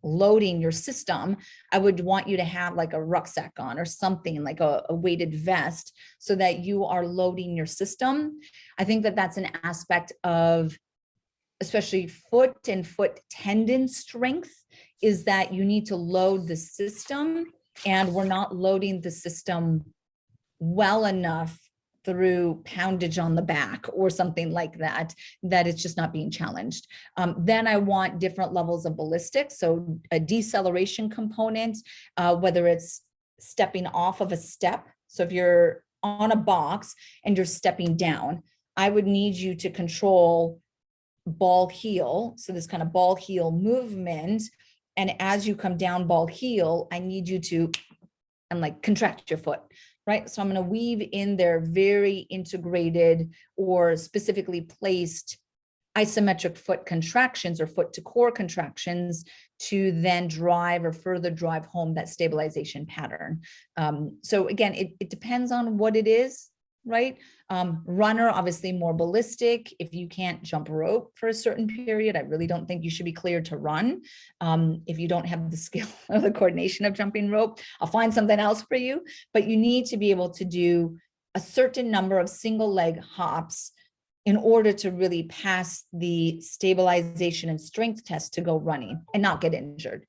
loading your system. I would want you to have like a rucksack on or something like a weighted vest so that you are loading your system. I think that that's an aspect of especially foot and foot tendon strength, is that you need to load the system, and we're not loading the system well enough through poundage on the back or something like that, that it's just not being challenged. Then I want different levels of ballistics. So a deceleration component, whether it's stepping off of a step. So if you're on a box and you're stepping down, I would need you to control ball heel. So this kind of ball heel movement. And as you come down ball heel, I need you to like contract your foot, right? So I'm going to weave in there very integrated or specifically placed isometric foot contractions or foot to core contractions to then drive or further drive home that stabilization pattern. So again, it depends on what it is, right? Runner, obviously more ballistic. If you can't jump rope for a certain period, I really don't think you should be cleared to run. If you don't have the skill or the coordination of jumping rope, I'll find something else for you, but you need to be able to do a certain number of single leg hops in order to really pass the stabilization and strength test to go running and not get injured.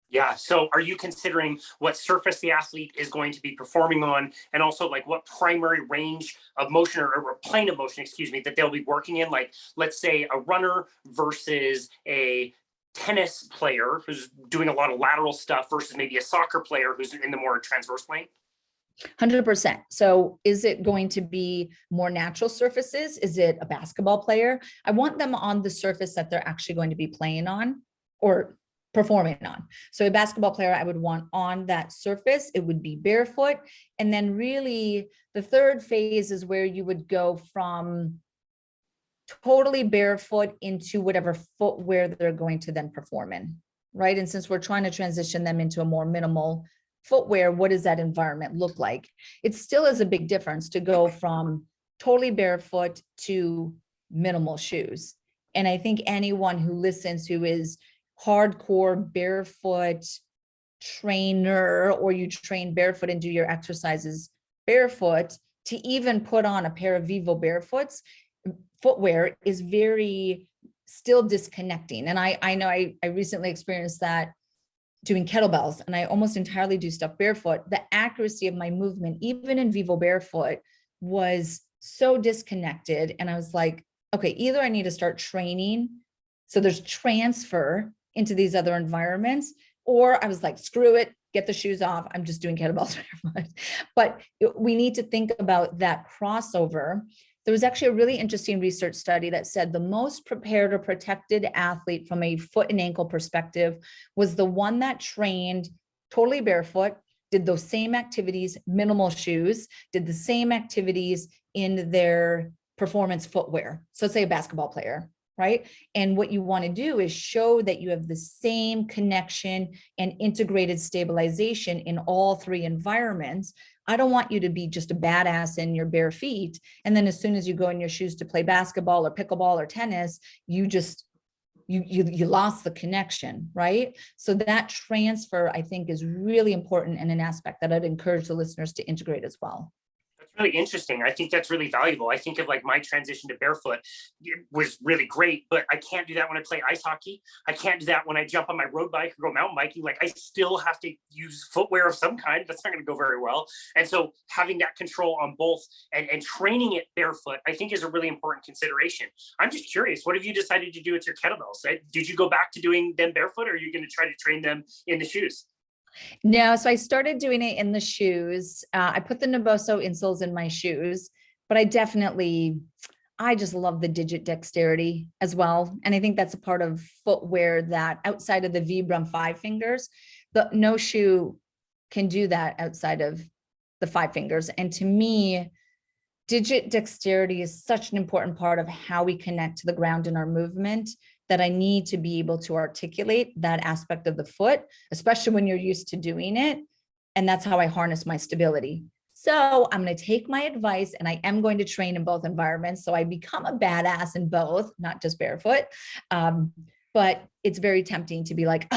Yeah. So are you considering what surface the athlete is going to be performing on, and also like what primary range of motion or plane of motion, excuse me, that they'll be working in? Like, let's say a runner versus a tennis player who's doing a lot of lateral stuff versus maybe a soccer player who's in the more transverse plane?
100%. So is it going to be more natural surfaces? Is it a basketball player? I want them on the surface that they're actually going to be playing on or performing on. So a basketball player, I would want on that surface. It would be barefoot. And then really the third phase is where you would go from totally barefoot into whatever footwear they're going to then perform in, right? And since we're trying to transition them into a more minimal footwear, what does that environment look like? It still is a big difference to go from totally barefoot to minimal shoes. And I think anyone who listens who is hardcore barefoot trainer, or you train barefoot and do your exercises barefoot, to even put on a pair of Vivo Barefoots footwear is very still disconnecting. And I know I recently experienced that doing kettlebells, and I almost entirely do stuff barefoot. The accuracy of my movement, even in Vivo barefoot, was so disconnected. And I was like, okay, either I need to start training so there's transfer into these other environments, or I was like, screw it, get the shoes off. I'm just doing kettlebells barefoot. But we need to think about that crossover. There was actually a really interesting research study that said the most prepared or protected athlete from a foot and ankle perspective was the one that trained totally barefoot, did those same activities, minimal shoes, did the same activities in their performance footwear. So say a basketball player, right? And what you want to do is show that you have the same connection and integrated stabilization in all three environments. I don't want you to be just a badass in your bare feet, and then as soon as you go in your shoes to play basketball or pickleball or tennis, you lost the connection, right? So that transfer, I think, is really important and an aspect that I'd encourage the listeners to integrate as well.
That's really interesting. I think that's really valuable. I think of like my transition to barefoot, it was really great, but I can't do that when I play ice hockey. I can't do that when I jump on my road bike or go mountain biking. Like I still have to use footwear of some kind. That's not going to go very well. And so having that control on both and training it barefoot, I think is a really important consideration. I'm just curious, what have you decided to do with your kettlebells? Did you go back to doing them barefoot, or are you going to try to train them in the shoes?
No, so I started doing it in the shoes. I put the Naboso insoles in my shoes, but I just love the digit dexterity as well. And I think that's a part of footwear that outside of the Vibram 5 fingers, no shoe can do that outside of the 5 fingers. And to me, digit dexterity is such an important part of how we connect to the ground in our movement, that I need to be able to articulate that aspect of the foot, especially when you're used to doing it. And that's how I harness my stability. So I'm going to take my advice, and I am going to train in both environments. So I become a badass in both, not just barefoot. But it's very tempting to be like,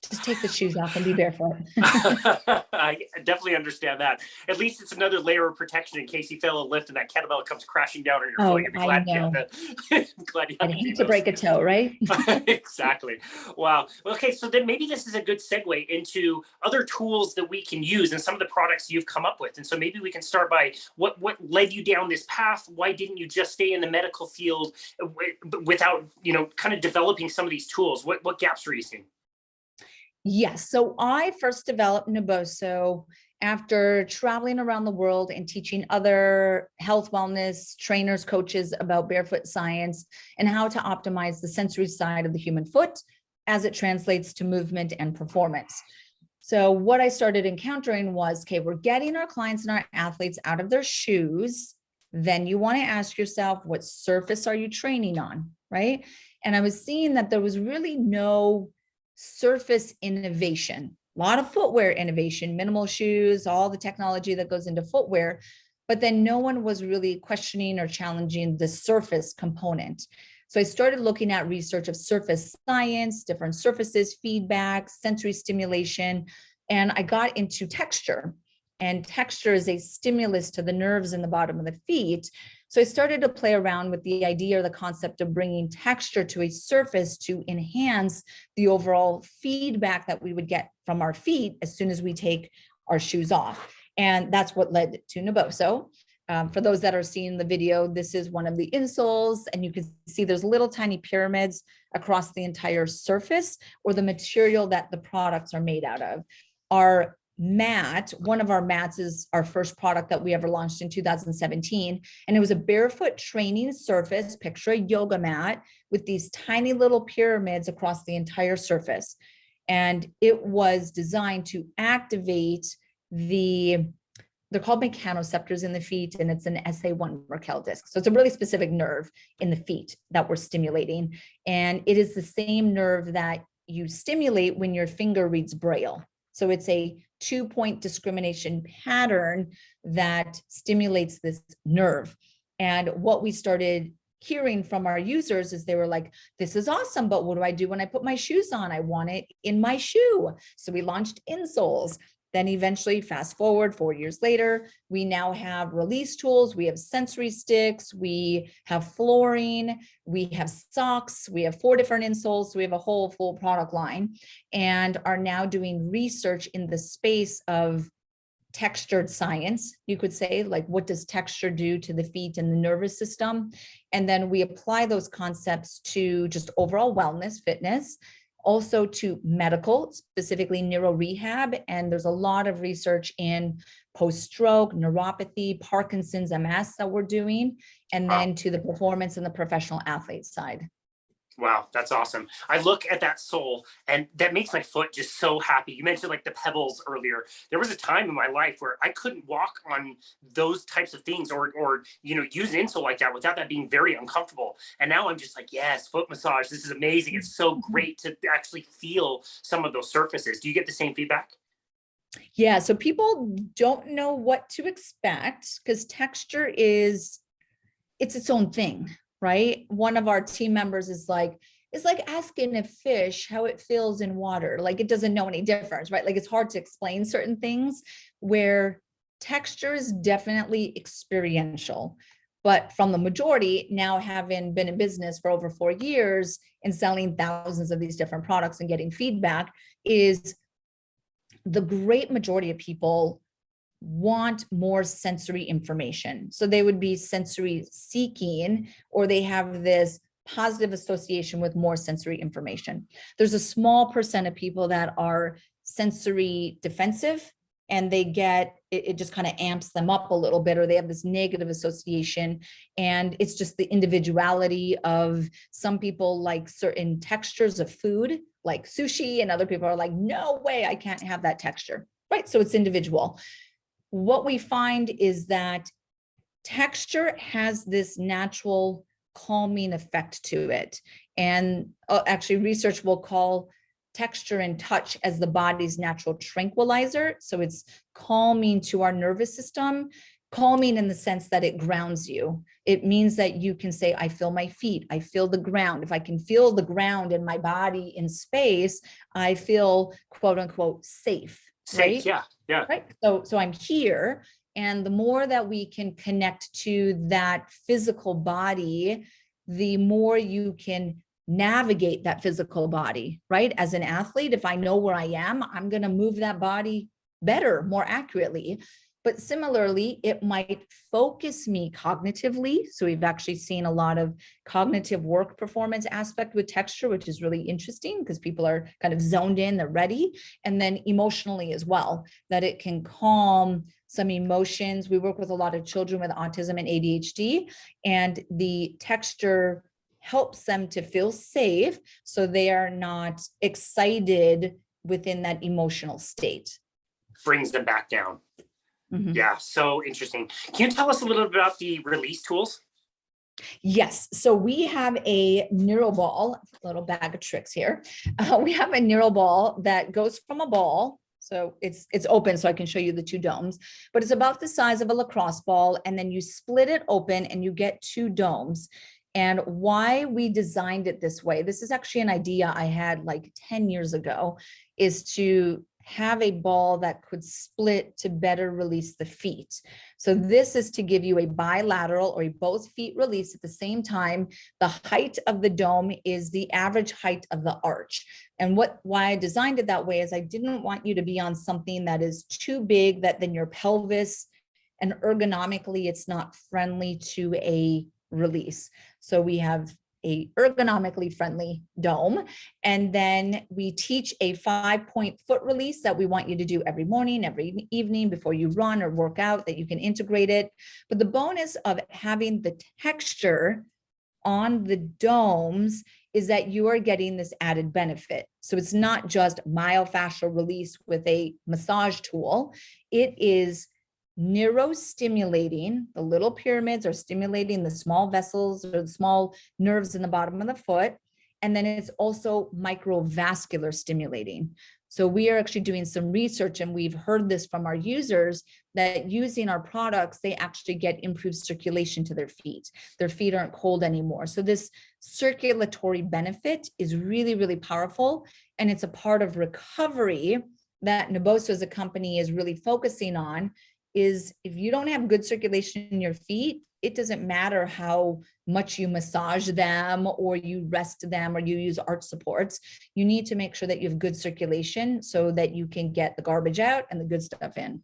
just take the shoes off and be barefoot.
I definitely understand that. At least it's another layer of protection in case you fail a lift and that kettlebell comes crashing down on your foot. You'll be glad you have
I hate to break a toe, right?
Exactly. Wow. Okay, so then maybe this is a good segue into other tools that we can use and some of the products you've come up with. And so maybe we can start by what led you down this path? Why didn't you just stay in the medical field without, kind of developing some of these tools? What gaps were you seeing?
Yes. So I first developed Neboso after traveling around the world and teaching other health wellness trainers, coaches about barefoot science and how to optimize the sensory side of the human foot as it translates to movement and performance. So what I started encountering was, okay, we're getting our clients and our athletes out of their shoes. Then you want to ask yourself, what surface are you training on, right? And I was seeing that there was really no surface innovation, a lot of footwear innovation, minimal shoes, all the technology that goes into footwear, but then no one was really questioning or challenging the surface component. So I started looking at research of surface science, different surfaces, feedback, sensory stimulation, and I got into texture. And texture is a stimulus to the nerves in the bottom of the feet. So I started to play around with the idea or the concept of bringing texture to a surface to enhance the overall feedback that we would get from our feet as soon as we take our shoes off. And that's what led to Neboso. For those that are seeing the video, this is one of the insoles, and you can see there's little tiny pyramids across the entire surface or the material that the products are made out of. Our mat, one of our mats is our first product that we ever launched in 2017. And it was a barefoot training surface, picture a yoga mat with these tiny little pyramids across the entire surface. And it was designed to activate they're called mechanoceptors in the feet, and it's an SA1 Merkel disc. So it's a really specific nerve in the feet that we're stimulating. And it is the same nerve that you stimulate when your finger reads Braille. So it's a 2-point discrimination pattern that stimulates this nerve. And what we started hearing from our users is they were like, this is awesome, but what do I do when I put my shoes on? I want it in my shoe. So we launched insoles. Then eventually, fast forward 4 years later, we now have release tools, we have sensory sticks, we have flooring, we have socks, we have 4 different insoles, so we have a whole full product line, and are now doing research in the space of textured science, you could say, like what does texture do to the feet and the nervous system? And then we apply those concepts to just overall wellness, fitness, also to medical, specifically neuro rehab. And there's a lot of research in post-stroke, neuropathy, Parkinson's, MS that we're doing, and then to the performance and the professional athlete side.
Wow, that's awesome. I look at that sole and that makes my foot just so happy. You mentioned like the pebbles earlier. There was a time in my life where I couldn't walk on those types of things or use an insole like that without that being very uncomfortable. And now I'm just like, yes, foot massage. This is amazing. It's so great to actually feel some of those surfaces. Do you get the same feedback?
Yeah, so people don't know what to expect because texture is, it's its own thing, right? One of our team members is like, it's like asking a fish how it feels in water. Like it doesn't know any difference, right? Like it's hard to explain certain things where texture is definitely experiential. But from the majority, now having been in business for over 4 years and selling thousands of these different products and getting feedback, is the great majority of people want more sensory information. So they would be sensory seeking, or they have this positive association with more sensory information. There's a small percent of people that are sensory defensive, and they get it just kind of amps them up a little bit, or they have this negative association. And it's just the individuality of some people like certain textures of food, like sushi, and other people are like, no way, I can't have that texture, right? So it's individual. What we find is that texture has this natural calming effect to it. And actually research will call texture and touch as the body's natural tranquilizer. So it's calming to our nervous system, calming in the sense that it grounds you. It means that you can say, I feel my feet, I feel the ground. If I can feel the ground in my body in space, I feel quote unquote safe.
Safe,
right?
Yeah.
Right. So I'm here. And the more that we can connect to that physical body, the more you can navigate that physical body, right? As an athlete, if I know where I am, I'm going to move that body better, more accurately. But similarly, it might focus me cognitively. So we've actually seen a lot of cognitive work performance aspect with texture, which is really interesting because people are kind of zoned in, they're ready. And then emotionally as well, that it can calm some emotions. We work with a lot of children with autism and ADHD, and the texture helps them to feel safe so they are not excited within that emotional state.
Brings them back down.
Mm-hmm.
Yeah, so interesting. Can you tell us a little bit about the release tools?
Yes. So we have a neural ball, a little bag of tricks here. We have a neural ball that goes from a ball. So it's open, so I can show you the 2 domes, but it's about the size of a lacrosse ball. And then you split it open and you get 2 domes. And why we designed it this way, this is actually an idea I had like 10 years ago, is to have a ball that could split to better release the feet. So this is to give you a bilateral or a both feet release at the same time. The height of the dome is the average height of the arch. And why I designed it that way is I didn't want you to be on something that is too big, that then your pelvis, and ergonomically it's not friendly to a release. So we have a ergonomically friendly dome. And then we teach a 5-point foot release that we want you to do every morning, every evening before you run or work out, that you can integrate it. But the bonus of having the texture on the domes is that you are getting this added benefit. So it's not just myofascial release with a massage tool. It is neurostimulating. The little pyramids are stimulating the small vessels or the small nerves in the bottom of the foot. And then it's also microvascular stimulating. So we are actually doing some research, and we've heard this from our users, that using our products, they actually get improved circulation to their feet. Their feet aren't cold anymore. So this circulatory benefit is really, really powerful. And it's a part of recovery that Naboso as a company is really focusing on is if you don't have good circulation in your feet, it doesn't matter how much you massage them or you rest them or you use arch supports. You need to make sure that you have good circulation so that you can get the garbage out and the good stuff in.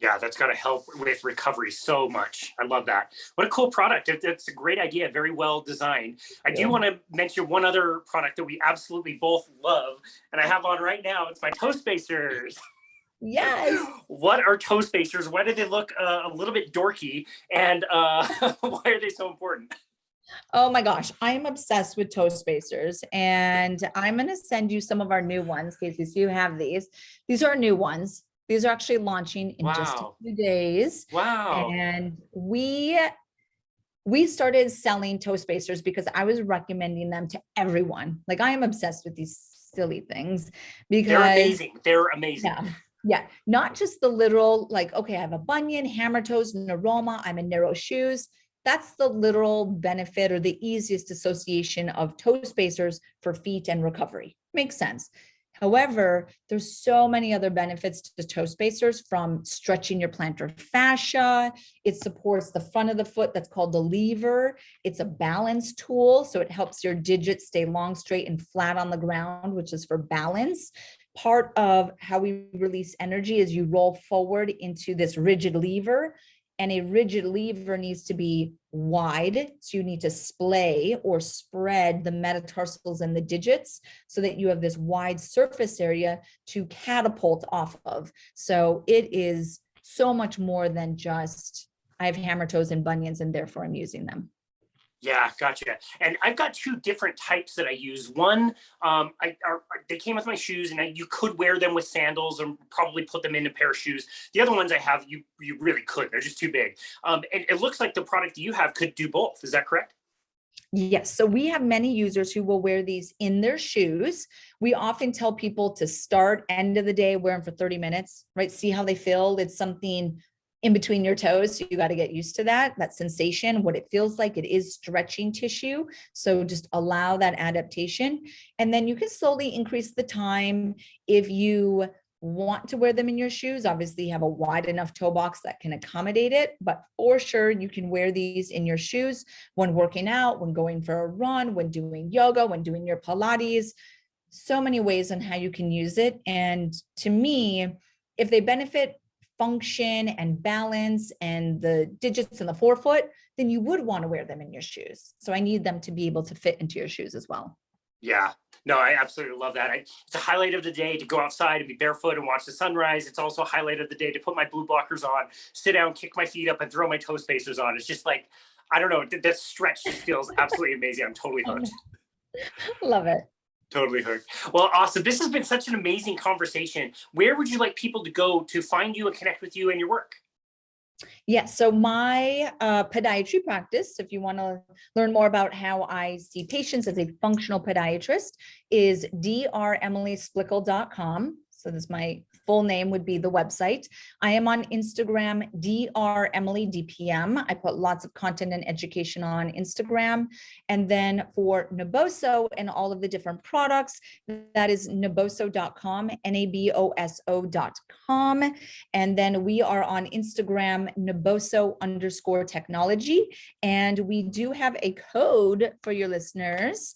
Yeah, that's got to help with recovery so much. I love that. What a cool product. It's a great idea. Very well designed. I do want to mention one other product that we absolutely both love, and I have on right now. It's my toe spacers.
Yes.
What are toe spacers? Why do they look a little bit dorky? And why are they so important?
Oh my gosh, I am obsessed with toe spacers, and I'm going to send you some of our new ones, Casey. So you have these. These are new ones. These are actually launching in just a few days.
Wow.
And we started selling toe spacers because I was recommending them to everyone. Like, I am obsessed with these silly things because
they're amazing. They're amazing.
Yeah. Yeah. Not just the literal, like, okay, I have a bunion, hammer toes, neuroma, I'm in narrow shoes. That's the literal benefit or the easiest association of toe spacers for feet and recovery. Makes sense. However, there's so many other benefits to toe spacers, from stretching your plantar fascia. It supports the front of the foot. That's called the lever. It's a balance tool. So it helps your digits stay long, straight, and flat on the ground, which is for balance. Part of how we release energy is you roll forward into this rigid lever. And a rigid lever needs to be wide. So you need to splay or spread the metatarsals and the digits so that you have this wide surface area to catapult off of. So it is so much more than just, I have hammer toes and bunions and therefore I'm using them.
Yeah, gotcha. And I've got two different types that I use. One, they came with my shoes, and you could wear them with sandals and probably put them in a pair of shoes. The other ones I have, you really could. They're just too big. And it looks like the product you have could do both. Is that correct?
Yes. So we have many users who will wear these in their shoes. We often tell people to start, end of the day, wear them for 30 minutes, right? See how they feel. It's something in between your toes. So you got to get used to that sensation, what it feels like. It is stretching tissue. So just allow that adaptation. And then you can slowly increase the time. If you want to wear them in your shoes, obviously you have a wide enough toe box that can accommodate it, but for sure you can wear these in your shoes when working out, when going for a run, when doing yoga, when doing your Pilates. So many ways on how you can use it. And to me, if they benefit function and balance and the digits in the forefoot, then you would want to wear them in your shoes. So I need them to be able to fit into your shoes as well.
Yeah, no, I absolutely love that. It's a highlight of the day to go outside and be barefoot and watch the sunrise. It's also a highlight of the day to put my blue blockers on, sit down, kick my feet up, and throw my toe spacers on. It's just like, I don't know, that stretch just feels absolutely amazing. I'm totally hooked.
Love it.
Totally hooked. Well, awesome. This has been such an amazing conversation. Where would you like people to go to find you and connect with you and your work?
Yes. So my podiatry practice, if you want to learn more about how I see patients as a functional podiatrist, is dremilysplichal.com. So this, my full name would be the website. I am on Instagram, dremilydpm. I put lots of content and education on Instagram. And then for Neboso and all of the different products, that is neboso.com, naboso.com. And then we are on Instagram, Neboso_technology. And we do have a code for your listeners.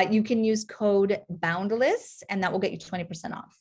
You can use code Boundless, and that will get you 20% off.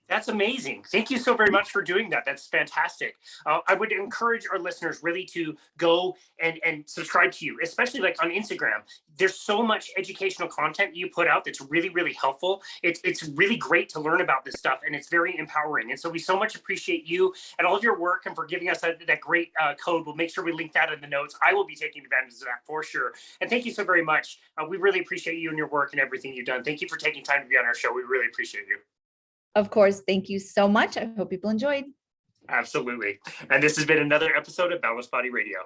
That's amazing. Thank you so very much for doing that. That's fantastic. I would encourage our listeners really to go and subscribe to you, especially like on Instagram. There's so much educational content you put out that's really, really helpful. It's really great to learn about this stuff, and it's very empowering. And so we so much appreciate you and all of your work and for giving us that great code. We'll make sure we link that in the notes. I will be taking advantage of that for sure. And thank you so very much. We really appreciate you and your work and everything you've done. Thank you for taking time to be on our show. We really appreciate you.
Of course. Thank you so much. I hope people enjoyed.
Absolutely. And this has been another episode of Boundless Body Radio.